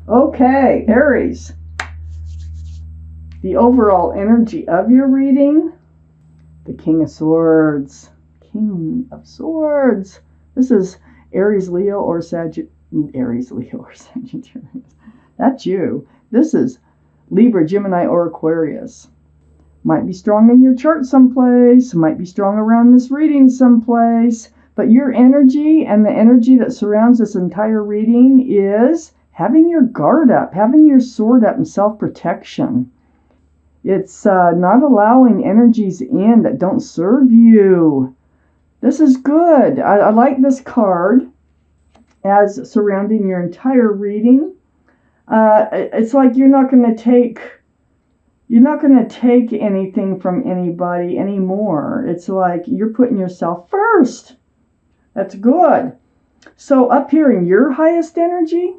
Okay, Aries. The overall energy of your reading, the King of Swords. King of Swords. This is Aries, Leo, or Aries, Leo, or Sagittarius. That's you. This is Libra, Gemini, or Aquarius. Might be strong in your chart someplace, might be strong around this reading someplace, but your energy and the energy that surrounds this entire reading is having your guard up, having your sword up, and self-protection. It's not allowing energies in that don't serve you. This is good. I like this card as surrounding your entire reading. It's like you're not going to take anything from anybody anymore. It's like you're putting yourself first. That's good. So up here in your highest energy,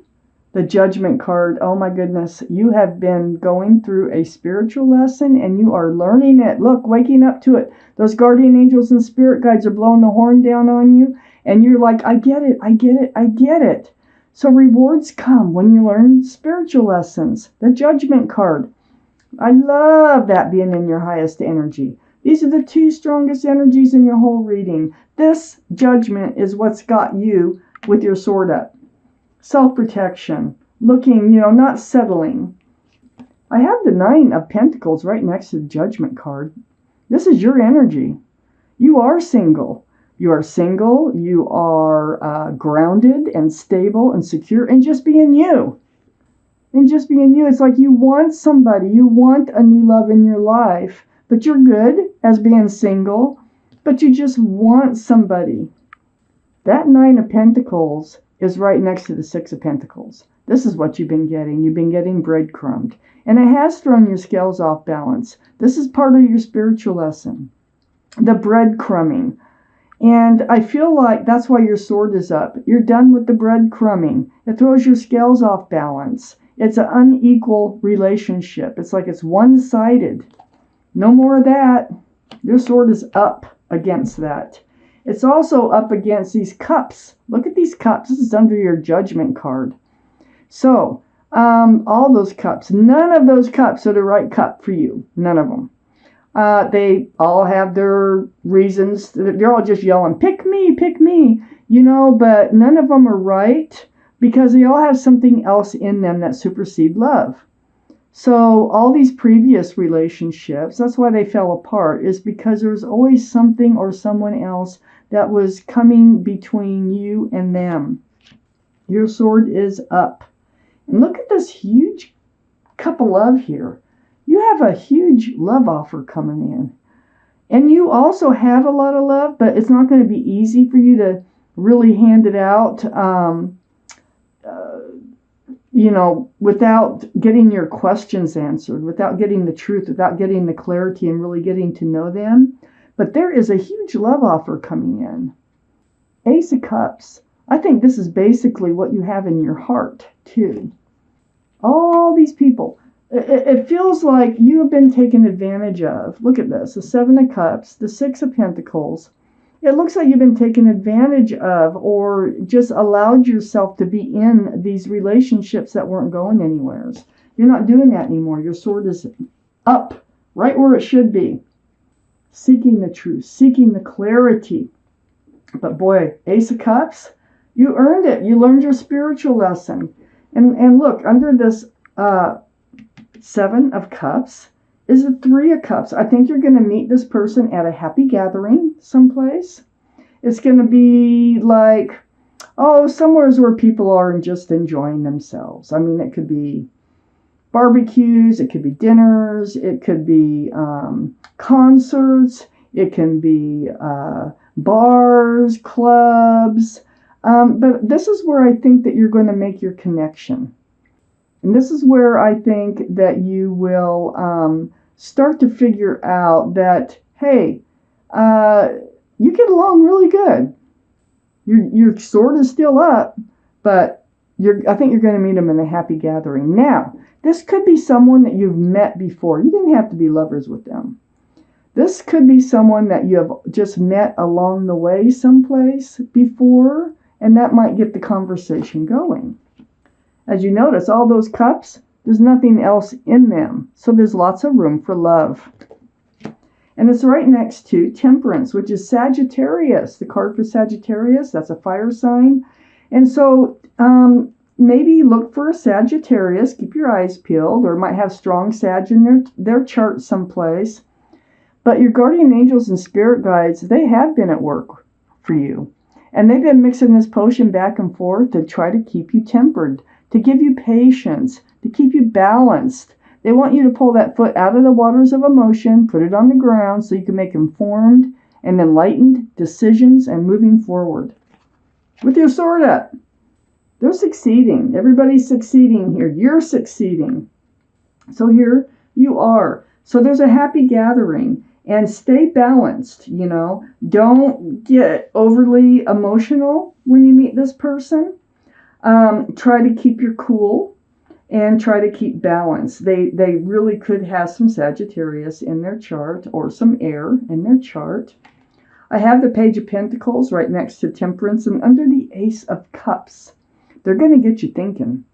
the Judgment card, oh my goodness, you have been going through a spiritual lesson and you are learning it. Look, waking up to it. Those guardian angels and spirit guides are blowing the horn down on you. And you're like, I get it, I get it, I get it. So rewards come when you learn spiritual lessons. The Judgment card. I love that being in your highest energy. These are the two strongest energies in your whole reading. This Judgment is what's got you with your sword up. Self-protection, looking, not settling. I have the Nine of Pentacles right next to the Judgment card. This is your energy. You are single. You are single. You are grounded and stable and secure and just being you. And just being you. It's like you want somebody. You want a new love in your life. But you're good as being single. But you just want somebody. That Nine of Pentacles is right next to the Six of Pentacles. This is what you've been getting. You've been getting breadcrumbed. And it has thrown your scales off balance. This is part of your spiritual lesson. The breadcrumbing. And I feel like that's why your sword is up. You're done with the breadcrumbing. It throws your scales off balance. It's an unequal relationship. It's like it's one-sided. No more of that. Your sword is up against that. It's also up against these cups. Look at these cups. This is under your Judgment card. So, all those cups. None of those cups are the right cup for you. None of them. They all have their reasons. They're all just yelling, pick me, but none of them are right because they all have something else in them that supersede love. So all these previous relationships, that's why they fell apart, is because there was always something or someone else that was coming between you and them. Your sword is up. And look at this huge cup of love here. You have a huge love offer coming in. And you also have a lot of love, but it's not going to be easy for you to really hand it out, without getting your questions answered, without getting the truth, without getting the clarity and really getting to know them. But there is a huge love offer coming in. Ace of Cups. I think this is basically what you have in your heart, too. All these people. It feels like you have been taken advantage of. Look at this. The Seven of Cups, the Six of Pentacles. It looks like you've been taken advantage of or just allowed yourself to be in these relationships that weren't going anywhere. You're not doing that anymore. Your sword is up, right where it should be. Seeking the truth, seeking the clarity. But boy, Ace of Cups, you earned it. You learned your spiritual lesson. And look, under this Seven of Cups is the Three of Cups. I think you're going to meet this person at a happy gathering someplace. It's going to be like, somewhere where people are and just enjoying themselves. I mean, it could be barbecues, it could be dinners, it could be concerts, it can be bars, clubs. But this is where I think that you're going to make your connection. And this is where I think that you will start to figure out that, hey, you get along really good. Your sword is still up, but I think you're going to meet them in a happy gathering. Now, this could be someone that you've met before. You didn't have to be lovers with them. This could be someone that you have just met along the way someplace before, and that might get the conversation going. As you notice, all those cups, there's nothing else in them. So there's lots of room for love. And it's right next to Temperance, which is Sagittarius. The card for Sagittarius, that's a fire sign. And so maybe look for a Sagittarius. Keep your eyes peeled, or might have strong Sag in their chart someplace. But your guardian angels and spirit guides, they have been at work for you. And they've been mixing this potion back and forth to try to keep you tempered, to give you patience, to keep you balanced. They want you to pull that foot out of the waters of emotion, put it on the ground so you can make informed and enlightened decisions and moving forward. With your sword up, they're succeeding. Everybody's succeeding here. You're succeeding. So here you are. So there's a happy gathering. And stay balanced, you know. Don't get overly emotional when you meet this person. Try to keep your cool and try to keep balance. They really could have some Sagittarius in their chart or some air in their chart. I have the Page of Pentacles right next to Temperance, and under the Ace of Cups. They're going to get you thinking.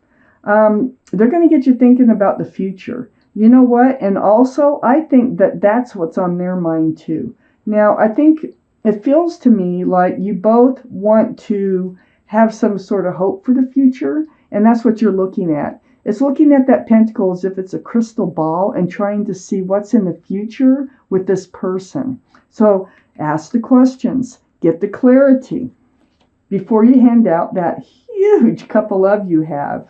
They're going to get you thinking about the future. You know what? And also, I think that that's what's on their mind too. Now, I think it feels to me like you both want to have some sort of hope for the future, and that's what you're looking at. It's looking at that pentacle as if it's a crystal ball and trying to see what's in the future with this person. So ask the questions, get the clarity before you hand out that huge cup of love you have.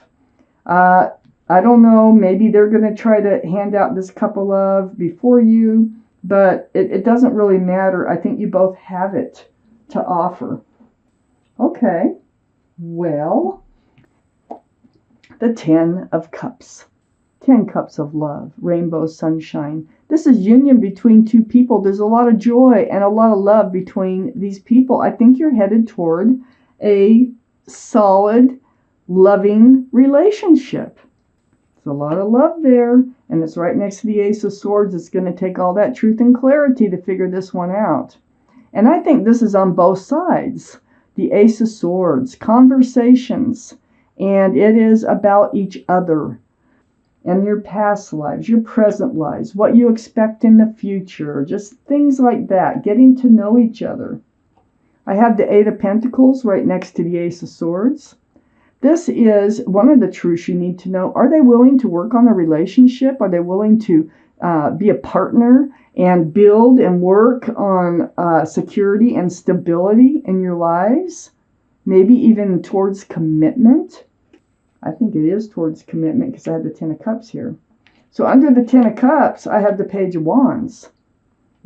I don't know, maybe they're going to try to hand out this cup of love before you, but it doesn't really matter. I think you both have it to offer. Okay, well, the 10 of Cups. 10 cups of love, rainbow, sunshine. This is union between two people. There's a lot of joy and a lot of love between these people. I think you're headed toward a solid, loving relationship. There's a lot of love there, and it's right next to the Ace of Swords. It's going to take all that truth and clarity to figure this one out. And I think this is on both sides. The Ace of Swords, conversations, and it is about each other and your past lives, your present lives, what you expect in the future, just things like that, getting to know each other. I have the Eight of Pentacles right next to the Ace of Swords. This is one of the truths you need to know. Are they willing to work on a relationship? Are they willing to be a partner and build and work on security and stability in your lives? Maybe even towards commitment? I think it is towards commitment because I have the 10 of Cups here. So under the 10 of Cups, I have the Page of Wands.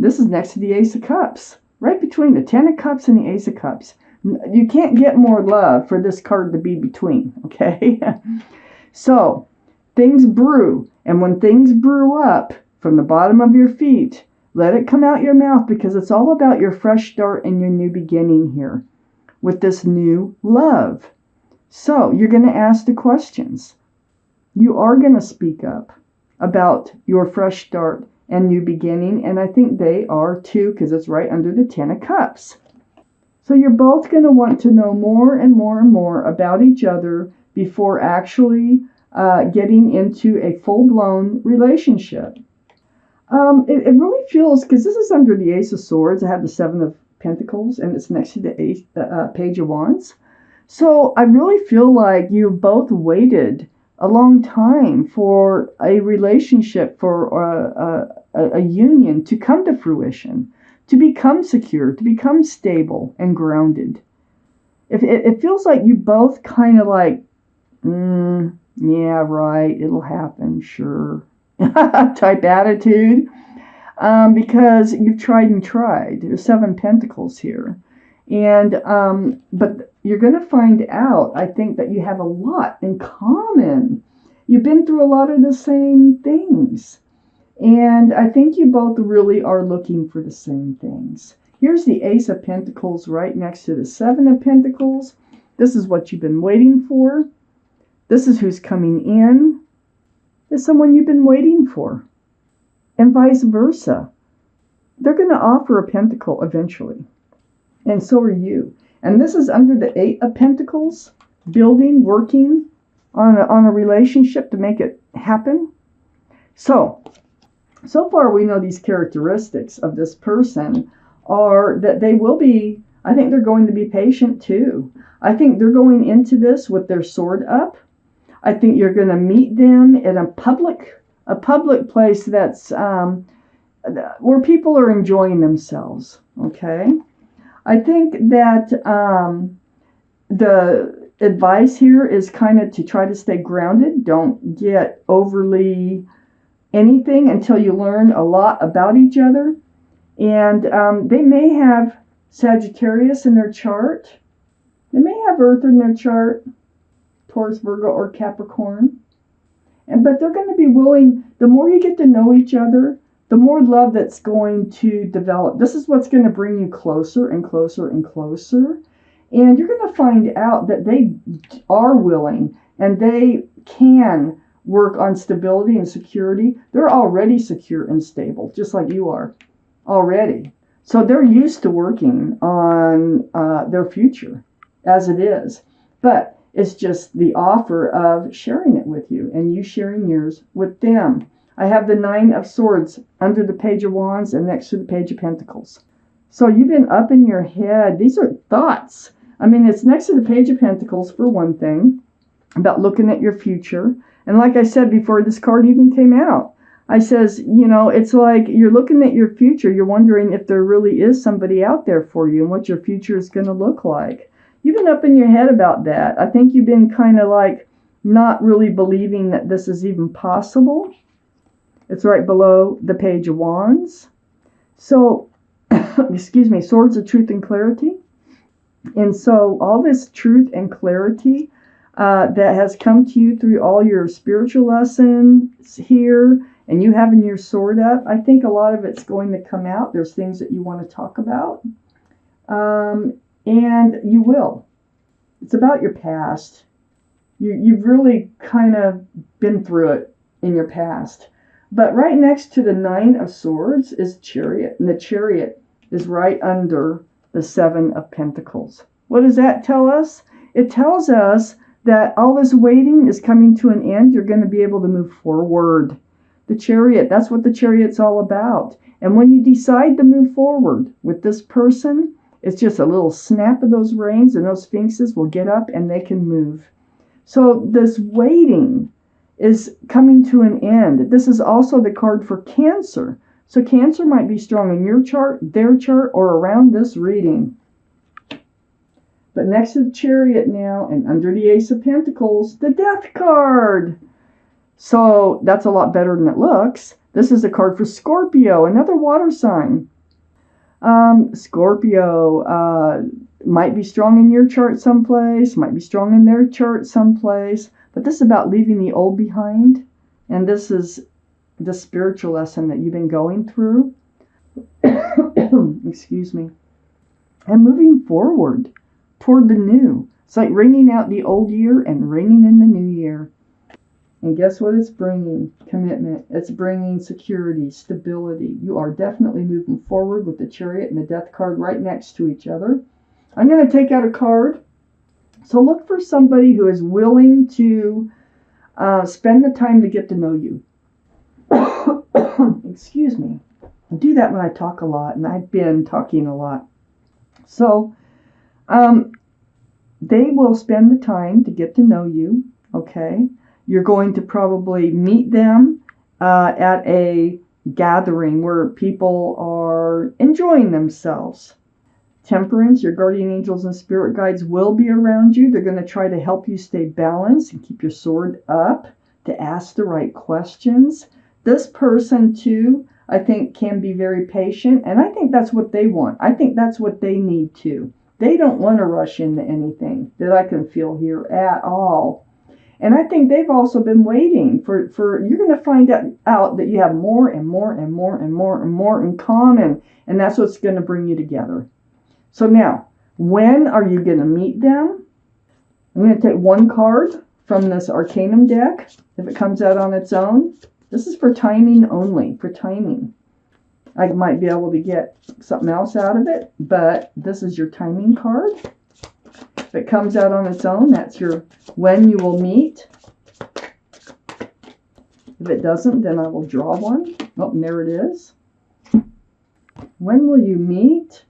This is next to the Ace of Cups. Right between the 10 of Cups and the Ace of Cups. You can't get more love for this card to be between, okay? So, things brew. And when things brew up from the bottom of your feet, let it come out your mouth because it's all about your fresh start and your new beginning here with this new love. So, you're going to ask the questions. You are going to speak up about your fresh start and new beginning. And I think they are too because it's right under the 10 of Cups. So you're both going to want to know more and more and more about each other before actually getting into a full-blown relationship. It really feels, because this is under the Ace of Swords, I have the 7 of Pentacles, and it's next to the Page of Wands. So I really feel like you've both waited a long time for a relationship, for a union to come to fruition. To become secure, to become stable and grounded. It feels like you both kind of like, yeah, right, it'll happen, sure, type attitude. Because you've tried and tried. There's 7 Pentacles here. And, but you're going to find out, I think, that you have a lot in common. You've been through a lot of the same things. And I think you both really are looking for the same things. Here's the Ace of Pentacles right next to the 7 of Pentacles. This is what you've been waiting for. This is who's coming in. It's someone you've been waiting for. And vice versa. They're going to offer a pentacle eventually. And so are you. And this is under the 8 of Pentacles. Building, working, on a relationship to make it happen. So far we know these characteristics of this person are that they will be, I think they're going to be patient too. I think they're going into this with their sword up. I think you're going to meet them in a public place that's where people are enjoying themselves. Okay, I think that the advice here is kind of to try to stay grounded. Don't get overly anything until you learn a lot about each other. And they may have Sagittarius in their chart. They may have Earth in their chart, Taurus, Virgo, or Capricorn. But they're going to be willing, the more you get to know each other, the more love that's going to develop. This is what's going to bring you closer and closer and closer. And you're going to find out that they are willing and they can work on stability and security. They're already secure and stable, just like you are already. So they're used to working on their future as it is. But it's just the offer of sharing it with you and you sharing yours with them. I have the 9 of Swords under the Page of Wands and next to the Page of Pentacles. So you've been up in your head. These are thoughts. I mean, it's next to the Page of Pentacles for one thing, about looking at your future. And like I said before this card even came out, I says, you know, it's like you're looking at your future. You're wondering if there really is somebody out there for you and what your future is going to look like. You've been up in your head about that. I think you've been kind of like not really believing that this is even possible. It's right below the Page of Wands. So, excuse me, Swords of Truth and Clarity. And so all this truth and clarity that has come to you through all your spiritual lessons here and you having your sword up, I think a lot of it's going to come out. There's things that you want to talk about. And you will. It's about your past. You've really kind of been through it in your past. But right next to the 9 of Swords is Chariot. And the Chariot is right under the 7 of Pentacles. What does that tell us? It tells us that all this waiting is coming to an end. You're going to be able to move forward. The Chariot, that's what the Chariot's all about. And when you decide to move forward with this person, it's just a little snap of those reins and those sphinxes will get up and they can move. So this waiting is coming to an end. This is also the card for Cancer. So Cancer might be strong in your chart, their chart, or around this reading. But next to the Chariot now, and under the Ace of Pentacles, the Death card. So that's a lot better than it looks. This is a card for Scorpio, another water sign. Scorpio might be strong in your chart someplace, might be strong in their chart someplace, but this is about leaving the old behind, and this is the spiritual lesson that you've been going through. Excuse me. And moving forward toward the new. It's like ringing out the old year and ringing in the new year. And guess what it's bringing? Commitment. It's bringing security, stability. You are definitely moving forward with the Chariot and the Death card right next to each other. I'm going to take out a card. So look for somebody who is willing to spend the time to get to know you. Excuse me. I do that when I talk a lot, and I've been talking a lot. So they will spend the time to get to know you, okay? You're going to probably meet them at a gathering where people are enjoying themselves. Temperance, your guardian angels and spirit guides will be around you. They're going to try to help you stay balanced and keep your sword up to ask the right questions. This person, too, I think can be very patient, and I think that's what they want. I think that's what they need, too. They don't want to rush into anything that I can feel here at all. And I think they've also been waiting for you're going to find out that you have more and more and more and more and more in common, and that's what's going to bring you together. So now, when are you going to meet them? I'm going to take one card from this Arcanum deck, if it comes out on its own. This is for timing only, for timing. I might be able to get something else out of it, but this is your timing card. If it comes out on its own, that's your when you will meet. If it doesn't, then I will draw one. Oh, and there it is. When will you meet?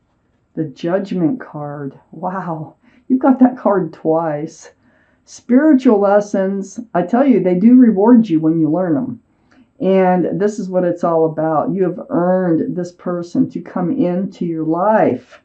The Judgment card. Wow, you've got that card twice. Spiritual lessons, I tell you, they do reward you when you learn them. And this is what it's all about. You have earned this person to come into your life.